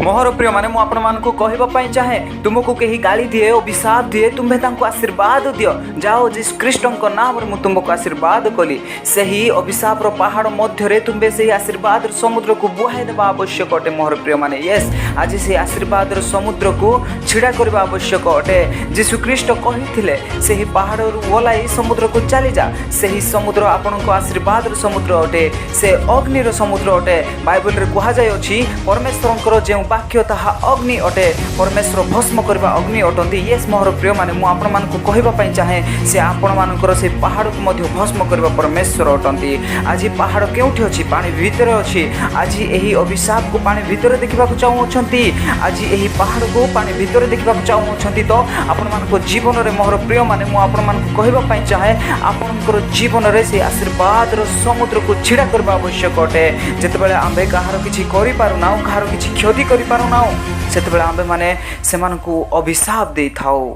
मोहर प्रिय माने मु आपण मानकु कहबा पई चाहे तुमको केही गाली दिए अभिशाप दिए तुम्हे तांको आशीर्वाद दियो जाओ जीसु ख्रीष्टଙ୍କ नाम मु तुमको आशीर्वाद कली सही अभिशाप रो पहाड़ मध्य रे तुम्बे सही आशीर्वाद रो समुद्र को बुहाई देबा आवश्यक अटे मोहर प्रिय माने यस आज से आशीर्वाद रो समुद्र को छिड़ा करबा आवश्यक अटे जीसु ख्रीष्ट कहिथिले सही पहाड़ रो ओलाई समुद्र को चली जा सही समुद्र आपनको आशीर्वाद रो समुद्र अटे से अग्नि रो समुद्र अटे बाइबल रे कहा जाय अछि परमेश्वरଙ୍କର जे वाक्य ताहा अग्नि अटे परमेश्वर भस्म करबा अग्नि अटंती यस मोहर प्रिय माने मु आपण मानकु कहबा पई चाहे से आपण मानकर से पहाड़ को मध्य भस्म करबा परमेश्वर अटंती आज पहाड़ केउठी अछि पानी भीतर अछि आज एही अभिशाप को पानी भीतर देखबा को चाहू अछंती आज एही पहाड़ को पानी भीतर देखबा को चाहू अछंती तो आपण मानको जीवन रे मोहर प्रिय माने मु आपण मानकु कहबा पई चाहे आपनकर जीवन रे से आशीर्वाद रो समुद्र को छिड़ा करबा आवश्यक अटे जेतेबेले आंबे कहार किछि करि पारु ना कहार किछि क्षति करि पारु ना सेतेबेले आंबे माने सेमानकु अभिशाप देई थाओ।